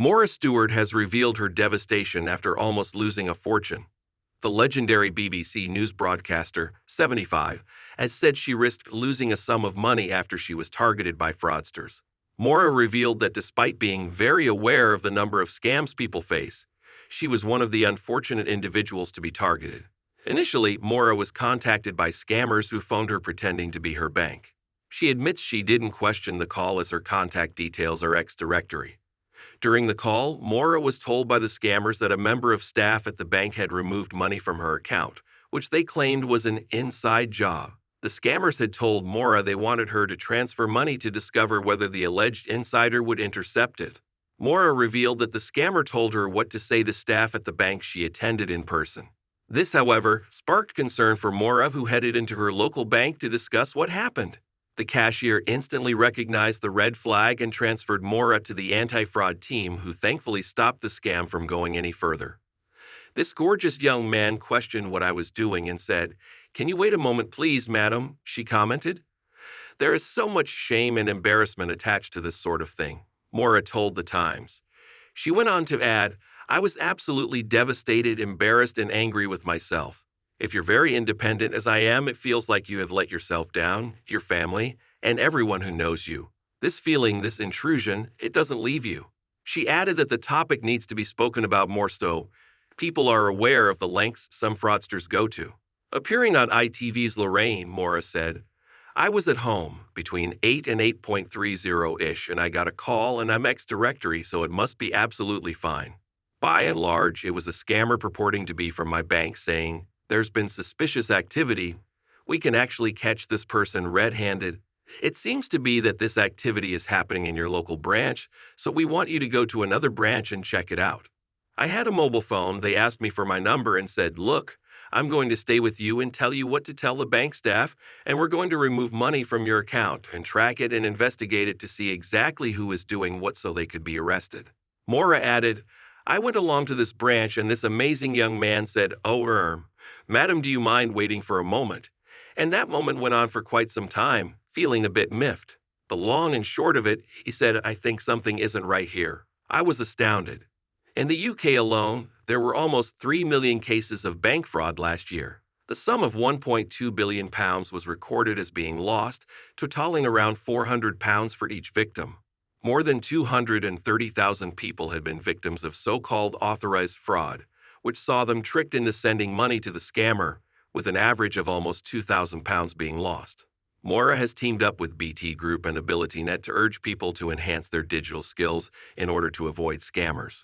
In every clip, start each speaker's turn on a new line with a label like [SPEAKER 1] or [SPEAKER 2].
[SPEAKER 1] Moira Stuart has revealed her devastation after almost losing a fortune. The legendary BBC news broadcaster, 75, has said she risked losing a sum of money after she was targeted by fraudsters. Moira revealed that despite being very aware of the number of scams people face, she was one of the unfortunate individuals to be targeted. Initially, Moira was contacted by scammers who phoned her pretending to be her bank. She admits she didn't question the call as her contact details are ex-directory. During the call, Moira was told by the scammers that a member of staff at the bank had removed money from her account, which they claimed was an inside job. The scammers had told Moira they wanted her to transfer money to discover whether the alleged insider would intercept it. Moira revealed that the scammer told her what to say to staff at the bank she attended in person. This, however, sparked concern for Moira, who headed into her local bank to discuss what happened. The cashier instantly recognized the red flag and transferred Moira to the anti-fraud team, who thankfully stopped the scam from going any further. This gorgeous young man questioned what I was doing and said, "Can you wait a moment, please, madam?" she commented. There is so much shame and embarrassment attached to this sort of thing, Moira told The Times. She went on to add, "I was absolutely devastated, embarrassed, and angry with myself. If you're very independent as I am, it feels like you have let yourself down, your family, and everyone who knows you. This feeling, this intrusion, it doesn't leave you." She added that the topic needs to be spoken about more so people are aware of the lengths some fraudsters go to. Appearing on ITV's Lorraine, Moira said, "I was at home between 8 and 8:30-ish, and I got a call, and I'm ex-directory, so it must be absolutely fine. By and large, it was a scammer purporting to be from my bank saying, 'There's been suspicious activity. We can actually catch this person red-handed. It seems to be that this activity is happening in your local branch, so we want you to go to another branch and check it out.' I had a mobile phone. They asked me for my number and said, 'Look, I'm going to stay with you and tell you what to tell the bank staff, and we're going to remove money from your account and track it and investigate it to see exactly who is doing what so they could be arrested.' Moira added, 'I went along to this branch and this amazing young man said, "Oh, madam, do you mind waiting for a moment?" And that moment went on for quite some time, feeling a bit miffed. The long and short of it, he said, "I think something isn't right here." I was astounded. In the UK alone, there were almost 3 million cases of bank fraud last year. The sum of £1.2 billion was recorded as being lost, totaling around £400 for each victim. More than 230,000 people had been victims of so-called authorized fraud, which saw them tricked into sending money to the scammer, with an average of almost £2,000 being lost. Moira has teamed up with BT Group and AbilityNet to urge people to enhance their digital skills in order to avoid scammers.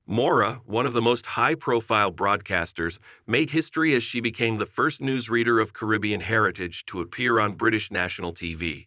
[SPEAKER 1] Moira, one of the most high-profile broadcasters, made history as she became the first newsreader of Caribbean heritage to appear on British national TV.